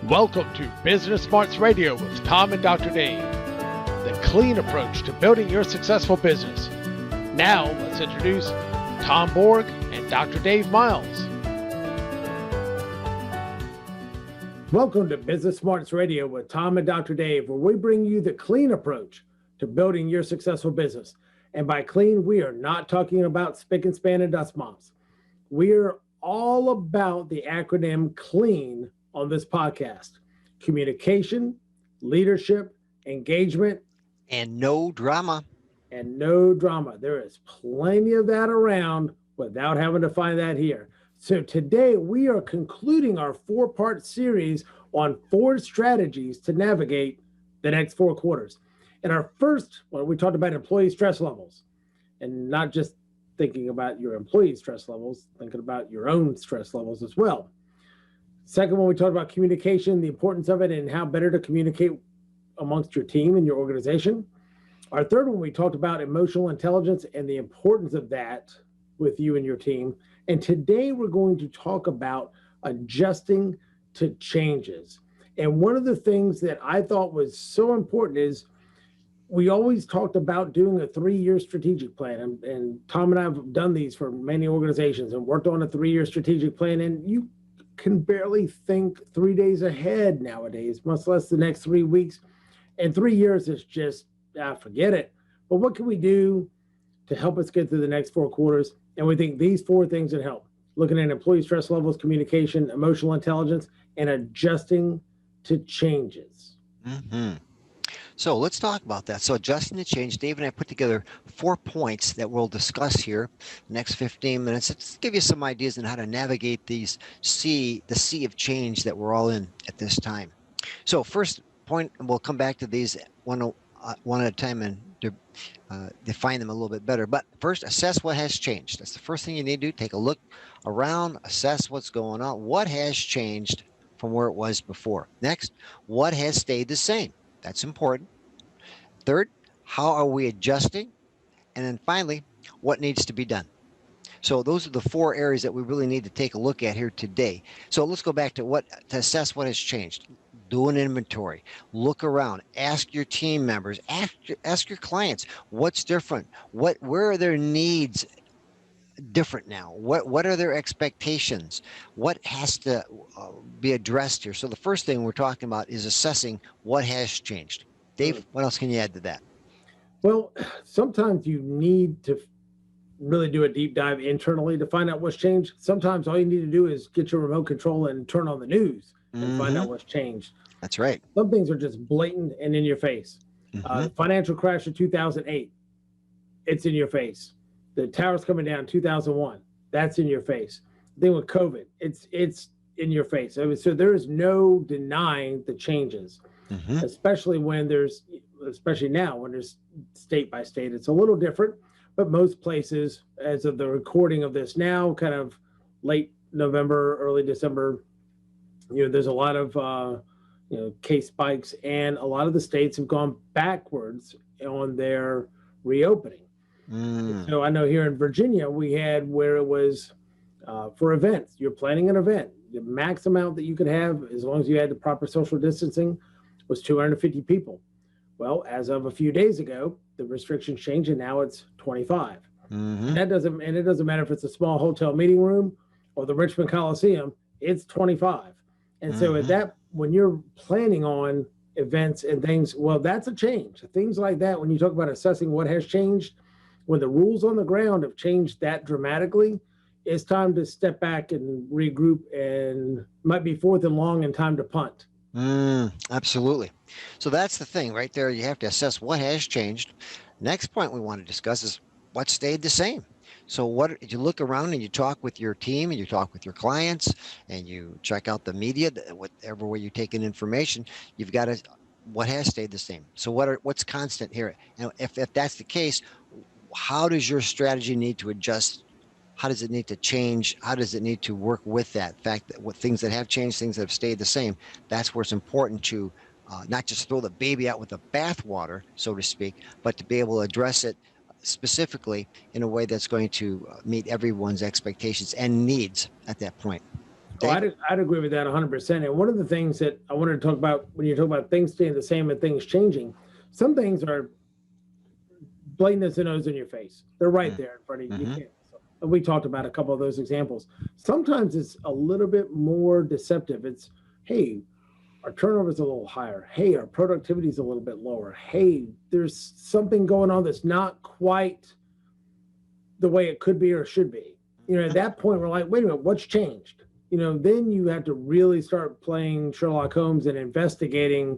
Welcome to Business Smarts Radio with Tom and Dr. Dave, the clean approach to building your successful business. Now, let's introduce Tom Borg and Dr. Dave Miles. Welcome to Business Smarts Radio with Tom and Dr. Dave, where we bring you the clean approach to building your successful business. And by clean, we are not talking about spick and span and dust mops. We're all about the acronym CLEAN on this podcast: communication, leadership, engagement, and no drama. And no drama. There is plenty of that around without having to find that here. So today we are concluding our 4-part series on 4 strategies to navigate the next 4 quarters. In our first one, we talked about employee stress levels, and not just thinking about your employee stress levels, thinking about your own stress levels as well. Second one, we talked about communication, the importance of it, and how better to communicate amongst your team and your organization. Our third one, we talked about emotional intelligence and the importance of that with you and your team. And today we're going to talk about adjusting to changes. And one of the things that I thought was so important is we always talked about doing a 3-year strategic plan. And Tom and I have done these for many organizations and worked on a 3-year strategic plan. And you can barely think 3 days ahead nowadays, much less the next 3 weeks. And 3 years is just, forget it. But what can we do to help us get through the next 4 quarters? And we think these 4 things would help. Looking at employee stress levels, communication, emotional intelligence, and adjusting to changes. Mm-hmm. So let's talk about that. So adjusting to change, Dave and I put together 4 points that we'll discuss here next 15 minutes. Let's give you some ideas on how to navigate the sea of change that we're all in at this time. So first point, and we'll come back to these one at a time and define them a little bit better. But first, assess what has changed. That's the first thing you need to do. Take a look around, assess what's going on. What has changed from where it was before? Next, what has stayed the same? That's important. Third, how are we adjusting? And then finally, what needs to be done? So those are the 4 areas that we really need to take a look at here today. So let's go back to assess what has changed. Do an inventory. Look around. Ask your team members. Ask your clients what's different. Where are their needs different now? What are their expectations? What has to be addressed here? So the first thing we're talking about is assessing what has changed. Dave, what else can you add to that? Well, sometimes you need to really do a deep dive internally to find out what's changed. Sometimes all you need to do is get your remote control and turn on the news and find out what's changed. That's right. Some things are just blatant and in your face. The financial crash of 2008, it's in your face. The towers coming down 2001, that's in your face. The thing with COVID, it's in your face. So there is no denying the changes, especially now when there's state by state. It's a little different, but most places, as of the recording of this now, kind of late November, early December, there's a lot of case spikes, and a lot of the states have gone backwards on their reopening. So I know here in Virginia, we had where it was for events. You're planning an event. The max amount that you could have, as long as you had the proper social distancing, was 250 people. Well, as of a few days ago, the restrictions changed, and now it's 25. And it doesn't matter if it's a small hotel meeting room or the Richmond Coliseum, it's 25. And so at that, when you're planning on events and things, well, that's a change. Things like that, when you talk about assessing what has changed, when the rules on the ground have changed that dramatically, it's time to step back and regroup, and might be 4th and long and time to punt. Absolutely. So that's the thing right there. You have to assess what has changed. Next point we want to discuss is what stayed the same. So you look around and you talk with your team and you talk with your clients and you check out the media, whatever way you take in information, you've got to, what has stayed the same? So what's constant here? And if that's the case, how does your strategy need to adjust? How does it need to change? How does it need to work with that fact that what things that have changed, things that have stayed the same? That's where it's important to not just throw the baby out with the bathwater, so to speak, but to be able to address it specifically in a way that's going to meet everyone's expectations and needs at that point. Oh, Dave? I'd agree with that 100%. And one of the things that I wanted to talk about when you talk about things staying the same and things changing, some things are blatant as the nose in your face. They're right there in front of you. You can't. And we talked about a couple of those examples. Sometimes it's a little bit more deceptive. It's, hey, our turnover is a little higher. Hey, our productivity is a little bit lower. Hey, there's something going on that's not quite the way it could be or should be. At that point, we're like, wait a minute, what's changed? Then you have to really start playing Sherlock Holmes and investigating,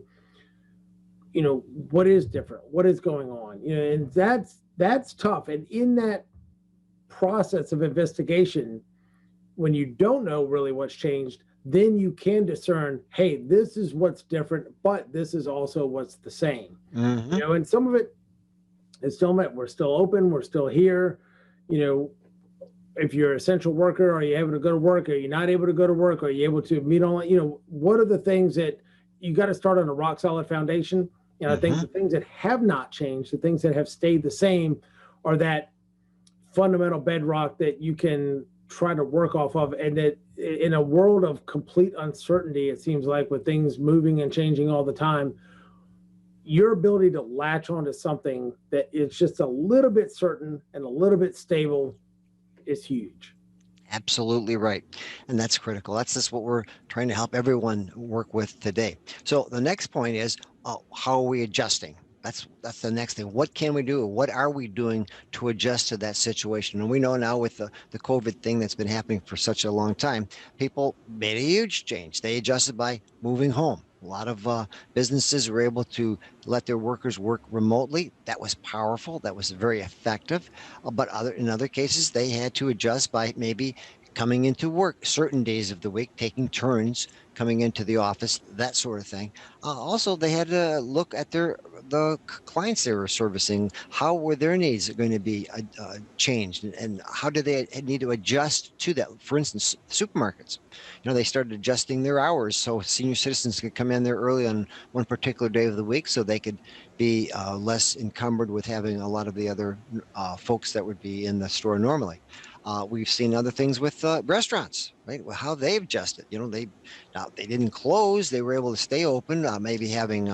what is different, what is going on, and that's tough. And in that process of investigation, when you don't know really what's changed, then you can discern, hey, this is what's different, but this is also what's the same. And some of it is still met. We're still open, we're still here. If you're an essential worker, are you able to go to work? Are you not able to go to work? Are you able to meet on, what are the things that you got to start on a rock solid foundation? I think the things that have not changed, the things that have stayed the same, are that fundamental bedrock that you can try to work off of. And that in a world of complete uncertainty, it seems like, with things moving and changing all the time, your ability to latch onto something that is just a little bit certain and a little bit stable is huge. Absolutely right. And that's critical. That's just what we're trying to help everyone work with today. So the next point is, how are we adjusting? That's the next thing. What can we do? What are we doing to adjust to that situation? And we know now with the COVID thing that's been happening for such a long time, people made a huge change. They adjusted by moving home. A lot of businesses were able to let their workers work remotely. That was powerful. That was very effective. But in other cases, they had to adjust by maybe coming into work certain days of the week, taking turns coming into the office, that sort of thing. Also, they had to look at the clients they were servicing. How were their needs going to be changed, and how do they need to adjust to that? For instance, supermarkets, they started adjusting their hours so senior citizens could come in there early on one particular day of the week, so they could be less encumbered with having a lot of the other folks that would be in the store normally. We've seen other things with restaurants, right? Well, how they've adjusted. They didn't close; they were able to stay open. Maybe having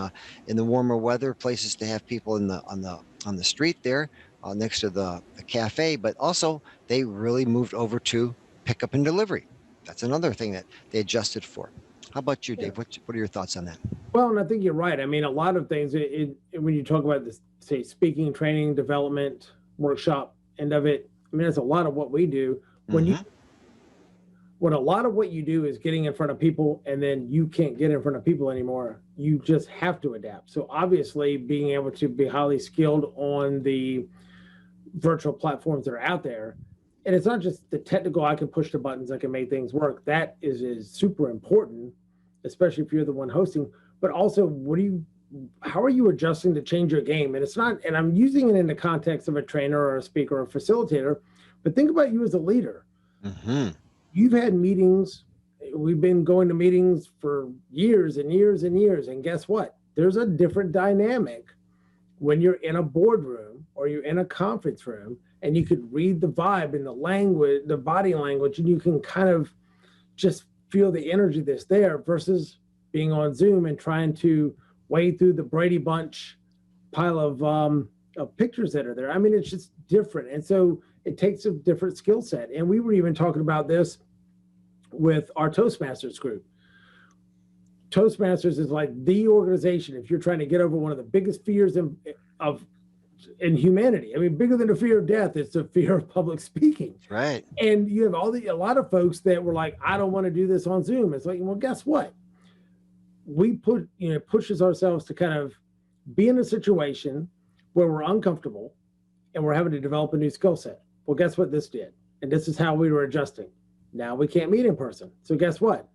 in the warmer weather places to have people on the street there next to the cafe. But also, they really moved over to pickup and delivery. That's another thing that they adjusted for. How about you, Dave? What are your thoughts on that? Well, and I think you're right. I mean, a lot of things, when you talk about this, say, speaking, training, development, workshop end of it, I mean, that's a lot of what we do. When a lot of what you do is getting in front of people, and then you can't get in front of people anymore, you just have to adapt. So obviously, being able to be highly skilled on the virtual platforms that are out there, and it's not just the technical, I can push the buttons, I can make things work. That is super important, especially if you're the one hosting. But also, how are you adjusting to change your game? And it's not, and I'm using it in the context of a trainer or a speaker or a facilitator, but think about you as a leader. You've had meetings. We've been going to meetings for years and years and years. And guess what? There's a different dynamic when you're in a boardroom or you're in a conference room, and you could read the vibe and the language, the body language, and you can kind of just feel the energy that's there, versus being on Zoom and trying to wade through the Brady Bunch pile of pictures that are there. I mean, it's just different. And so it takes a different skill set. And we were even talking about this with our Toastmasters group. Toastmasters is like the organization, if you're trying to get over one of the biggest fears in humanity. I mean, bigger than the fear of death, it's the fear of public speaking. Right. And you have a lot of folks that were like, I don't want to do this on Zoom. It's like, well, guess what? We pushes ourselves to kind of be in a situation where we're uncomfortable and we're having to develop a new skill set. Well, guess what this did? And this is how we were adjusting. Now we can't meet in person. So guess what?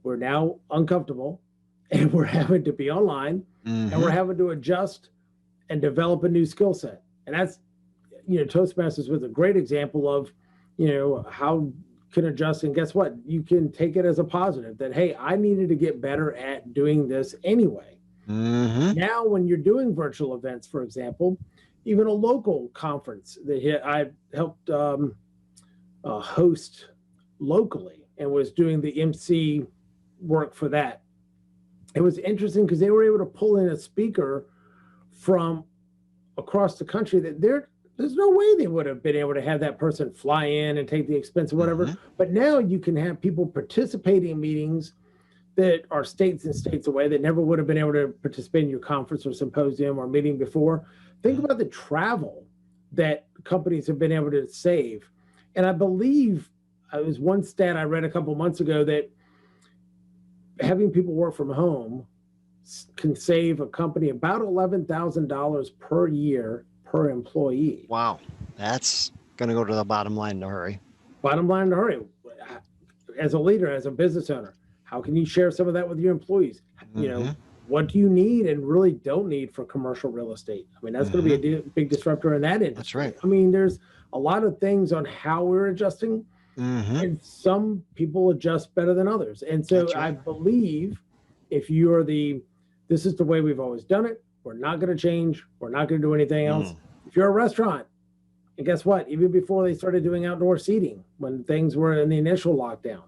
We're now uncomfortable and we're having to be online, and we're having to adjust and develop a new skill set. And that's, Toastmasters was a great example of, how can adjust. And guess what? You can take it as a positive that, hey, I needed to get better at doing this anyway. Now, when you're doing virtual events, for example, even a local conference that I helped host locally, and was doing the MC work for that. It was interesting because they were able to pull in a speaker from across the country that there's no way they would have been able to have that person fly in and take the expense or whatever. Mhm. But now you can have people participating in meetings that are states and states away that never would have been able to participate in your conference or symposium or meeting before. Think about the travel that companies have been able to save. And I believe it was one stat I read a couple months ago that having people work from home can save a company about $11,000 per year per employee. Wow. That's going to go to the bottom line in a hurry. Bottom line in a hurry. As a leader, as a business owner, how can you share some of that with your employees? You know, what do you need and really don't need for commercial real estate? I mean, that's going to be a big disruptor in that industry. That's right. I mean, there's a lot of things on how we're adjusting, and some people adjust better than others. And so That's right. I believe if you're this is the way we've always done it. We're not going to change. We're not going to do anything else. If you're a restaurant, and guess what? Even before they started doing outdoor seating, when things were in the initial lockdown,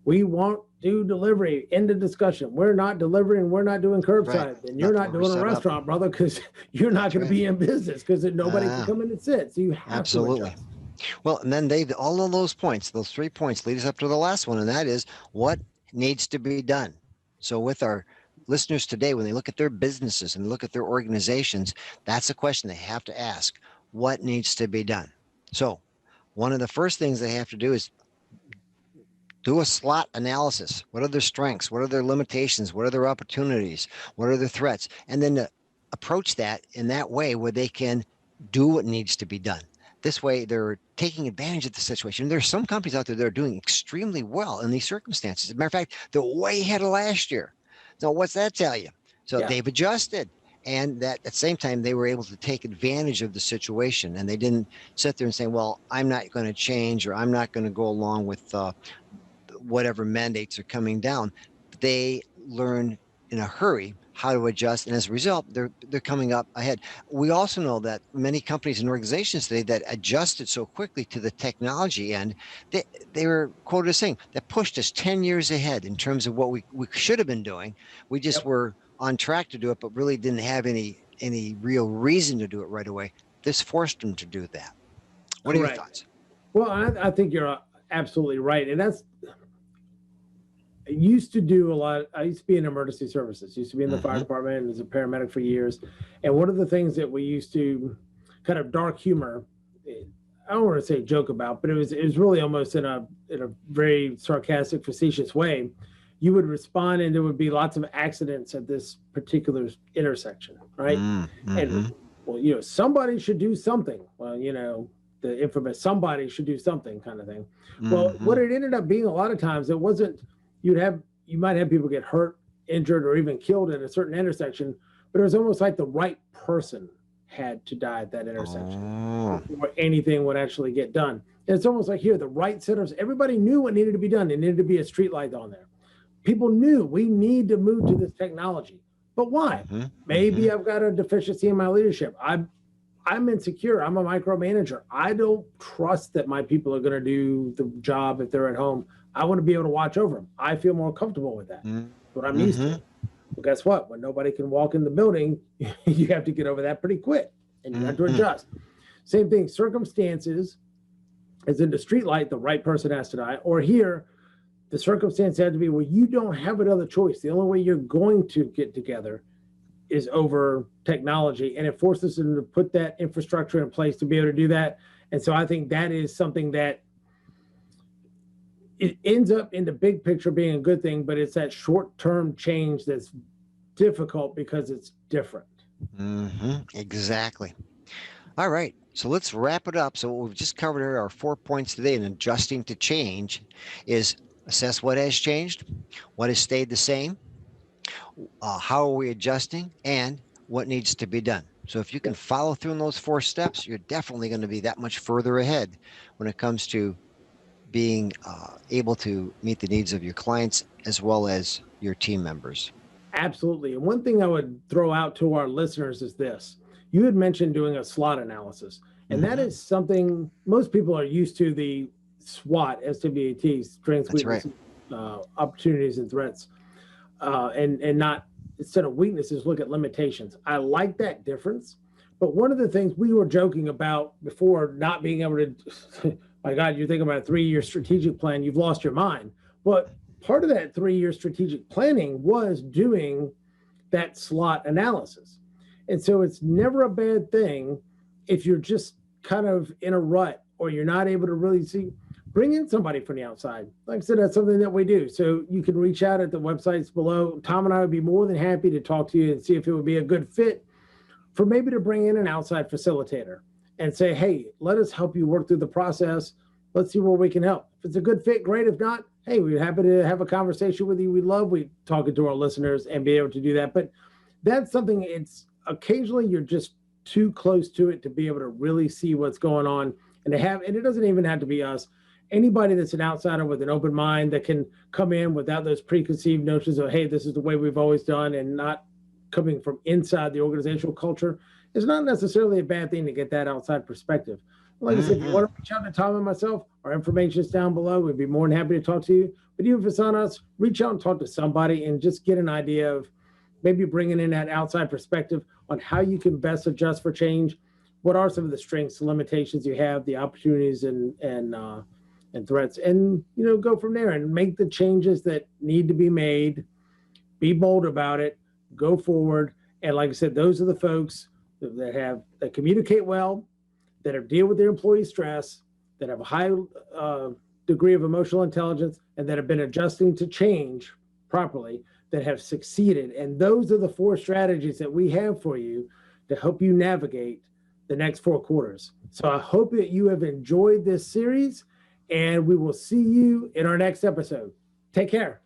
we won't do delivery. End of discussion. We're not delivering. We're not doing curbside. Right. And you're not doing a restaurant, brother, because you're not going to be in business because nobody can come in and sit. So you have to adjust. Well, and then all of those points, those 3 points lead us up to the last one, and that is what needs to be done. So with our listeners today, when they look at their businesses and look at their organizations, that's a question they have to ask. What needs to be done? So one of the first things they have to do is do a SWOT analysis. What are their strengths? What are their limitations? What are their opportunities? What are their threats? And then to approach that in that way where they can do what needs to be done. This way, they're taking advantage of the situation. There's some companies out there that are doing extremely well in these circumstances. As a matter of fact, they're way ahead of last year. So what's that tell you? So they've adjusted. And that at the same time, they were able to take advantage of the situation. And they didn't sit there and say, well, I'm not going to change, or I'm not going to go along with whatever mandates are coming down. They learn in a hurry how to adjust, and as a result, they're coming up ahead. We also know that many companies and organizations today that adjusted so quickly to the technology end, they were quoted as saying that pushed us 10 years ahead in terms of what we should have been doing. We just were on track to do it, but really didn't have any real reason to do it right away. This forced them to do that. What are your thoughts? Well, I think you're absolutely right, and that's. I used to do a lot. I used to be in emergency services, used to be in the fire department and as a paramedic for years. And one of the things that we used to kind of dark humor, I don't want to say joke about, but it was really almost in a very sarcastic, facetious way. You would respond and there would be lots of accidents at this particular intersection, right? And well, you know, somebody should do something. Well, you know, the infamous somebody should do something kind of thing. Well, what it ended up being a lot of times, it wasn't. You might have people get hurt, injured, or even killed at a certain intersection, but it was almost like the right person had to die at that intersection before anything would actually get done. And it's almost like here, the right centers, everybody knew what needed to be done. There needed to be a street light on there. People knew we need to move to this technology. But why? Maybe I've got a deficiency in my leadership. I'm insecure. I'm a micromanager. I don't trust that my people are going to do the job if they're at home. I want to be able to watch over them. I feel more comfortable with that. That's what I'm used to. Well, guess what? When nobody can walk in the building, you have to get over that pretty quick, and you have to adjust. Same thing, circumstances, as in the street light, the right person has to die. Or here, the circumstance had to be where you don't have another choice. The only way you're going to get together is over technology, and it forces them to put that infrastructure in place to be able to do that. And so I think that is something that it ends up in the big picture being a good thing, but it's that short-term change that's difficult because it's different. Exactly. All right. So let's wrap it up. So what we've just covered here are 4 points today in adjusting to change is assess what has changed, what has stayed the same, how are we adjusting, and what needs to be done. So if you can follow through in those 4 steps, you're definitely going to be that much further ahead when it comes to being able to meet the needs of your clients as well as your team members. Absolutely. And one thing I would throw out to our listeners is this. You had mentioned doing a SWOT analysis, and that is something most people are used to, the SWOT, SWOT, strengths, That's weaknesses, opportunities, and threats, and not, instead of weaknesses, look at limitations. I like that difference. But one of the things we were joking about before, not being able to, my God, you're thinking about a 3-year strategic plan, you've lost your mind. But part of that 3-year strategic planning was doing that slot analysis. And so it's never a bad thing if you're just kind of in a rut or you're not able to really see, bring in somebody from the outside. Like I said, that's something that we do. So you can reach out at the websites below. Tom and I would be more than happy to talk to you and see if it would be a good fit for maybe to bring in an outside facilitator and say, hey, let us help you work through the process. Let's see where we can help. If it's a good fit, great. If not, hey, we're happy to have a conversation with you. We love talking to our listeners and be able to do that. But that's something, it's occasionally you're just too close to it to be able to really see what's going on and and it doesn't even have to be us. Anybody that's an outsider with an open mind that can come in without those preconceived notions of, hey, this is the way we've always done, and not coming from inside the organizational culture, is not necessarily a bad thing to get that outside perspective. Like I said, if you want to reach out to Tom and myself, our information is down below. We'd be more than happy to talk to you. But even if it's on us, reach out and talk to somebody and just get an idea of maybe bringing in that outside perspective on how you can best adjust for change. What are some of the strengths and limitations you have, the opportunities and threats, and go from there and make the changes that need to be made. Be bold about it. Go forward. And like I said, those are the folks that communicate well, that deal with their employee stress, that have a high degree of emotional intelligence, and that have been adjusting to change properly, that have succeeded. And those are the 4 strategies that we have for you to help you navigate the next 4 quarters. So I hope that you have enjoyed this series, and we will see you in our next episode. Take care.